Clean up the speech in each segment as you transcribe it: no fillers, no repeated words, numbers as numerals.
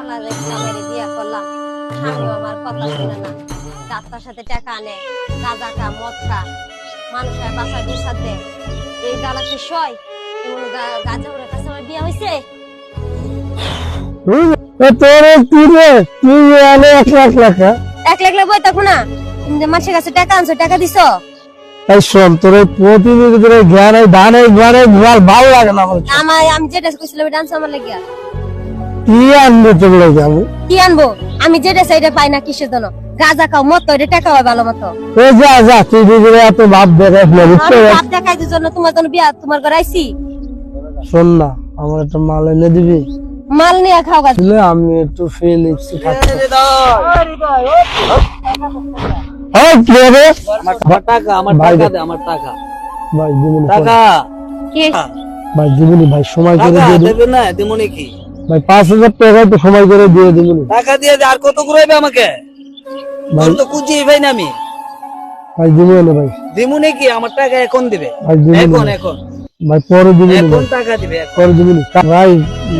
শালা দেখলাম এর বিয়া করলাম, স্বামী আমার কথা শুনে না, ডাক্তার সাথে টাকা আনে, গাঁজা খা মদ খা, মানুষের বাসায় বিচার দেয়, এই জ্বালা কি সয়? গাঁজা ওর কাছে আমার বিয়া হয়েছে। এক লাখ বই থাকবো না, তুমি যে মানুষের কাছে টাকা আনছো, টাকা দিছ? আমি যেটা কইছিলাম এটা আনছো আমার লাগিয়া। কি আনবো? আমি যেটা চাইটা পাই না, কিসের জন্য? গাঁজা খাও মত এটা টাকা হয় ভালো মতো। ভাব দেখাইতে জন্য তোমার জন্য বিয়া তোমার ঘরে আইছি। শোন না, আমার একটা মাল এনে দিবি? মাল নিয়ে খাও গাছ। আমি একটু ফিলিপস ভাই সময় করে দিয়ে না দিমুনি কি ভাই 5,000 টাকা তো সময় করে দিয়ে দিবি। টাকা দিয়ে আর কত ঘুরাইবে আমাকে? তোর তো কুচি ভাই না আমি ভাই দিবি না ভাই। দিমুনি কি আমার টাকা এখন দিবে? এখন এখন ভাই পরে দিবি এখন টাকা দিবে পরে দিবি ভাই।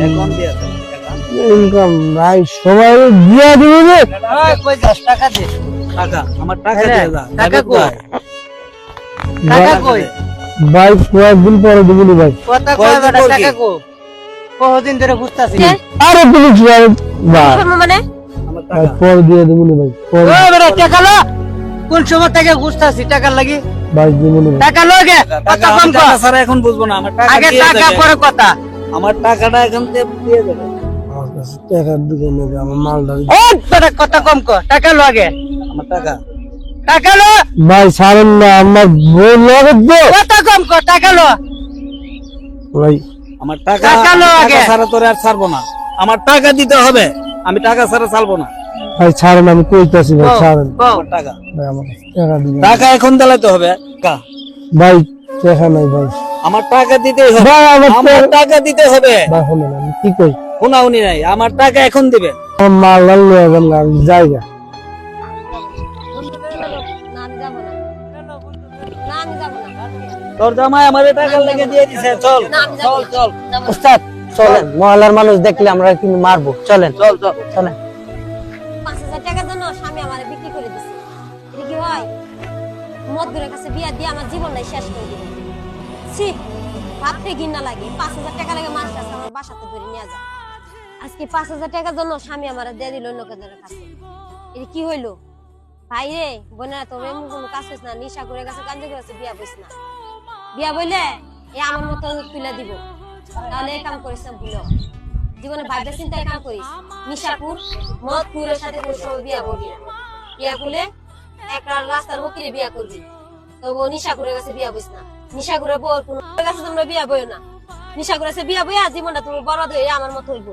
এখন দিয়ে ইনকাম নাই, সময় দিয়ে দিবি রে। কই যাস? টাকা দে। টাকা আমার টাকা দিয়ে যা। টাকা কই? টাকা কই? ভাই কয়েকদিন পরে দিবি ভাই। কথা কই বেটা? টাকা কই? কতদিন ধরে বুঝতাছি। আরে তুমি কি ভাই মানে আমার ভাই টাকা পরে দিয়ে দিবি ভাই। পরে ও বেটা টাকা লো। কোন সময় থেকে বুঝতাছি টাকা লাগি? ভাই দিবি ভাই। টাকা লগে কথা কম কর। টাকা ছাড়া এখন বুঝবো না। আমার টাকা আগে টাকা পরে কথা। আমার টাকাটা এখন দিয়ে দেবে। আমার কাছে টাকার দিকে নেবে, আমার মালটা ও বেটা কথা কম কর। টাকা লগে আমার টাকা। টাকা লো ভাই ছাড়েন না, আমার বউ লাগে তো। কথা কম কর। টাকা লো ভাই আমার টাকা ছাড়া তোরে আর ছাড়বো না। আমার টাকা দিতে হবে। আমি টাকা ছাড়া ছাড়বো না। ভাই ছাড়েন, আমি কইতাছি ভাই ছাড়েন। আমার টাকা ভাই আমার কাছে টাকা দিবেন। টাকা এখন দিলাইতে হবে। ভাই টাকা নাই ভাই। আমার টাকা দিতেই হবে। ভাই আমার টাকা দিতে হবে। ভাই শুনুন, আমি কি কই? উনি নাই। আমার টাকা এখন দিবে। আমার মাল লাল লয়ে গেল না, আমি জায়গা। না আমি যাবো না, না আমি যাবো না, তোর জামাই আমারে টাকা লেগে দিয়ে দিছে। চল না আমি যাবো চল না। চল যাবো না। উস্তাদ চলেন, মহল্লার মানুষ দেখলে আমরা কিন্তু মারবো। চলেন চল চল চলেন। 5,000 টাকার জন্য স্বামী আমার বিক্রি করে দিছে। এটা কি হয়? মদ্দুরের কাছে বিয়া দিয়ে আমার জীবনটাই শেষ করে দিল। ছি, ভাবতে ঘৃণা লাগে। 5,000 টাকা লাগে মানুষ আছে আমার বাসাতে ধরে নিয়ে যায়। আজকে 5,000 টাকার জন্য স্বামী আমার দিয়ে দিল লোকেদের কাছে। এটা কি হইলো? ভাই রে বোনেরা, তোর এমন কোনো কাজ হইস না, নিশা করে গেছে, গাঞ্জা করে গেছে, বিয়া বইস না। বিয়া বইলে এ আমার মতো তুলে দিব, তাহলে এই কাম করিস না। ভুলো জীবনে ভাবতে চিন্তায় কাম করিস। নিশাপুর মদ পুরের সাথে কোনো সময় বিয়া করবি না। বিয়া করলে একটা রাস্তার বকিরে বিয়া করবি, তবু নিশাপুরের কাছে বিয়া বইস না। নিশাপুরের বউর কোনো কাছে তোমরা বিয়া বইও না। নিশাপুরের কাছে বিয়া বইয়া জীবনটা তুমি বড় হয়ে আমার মতো হইব।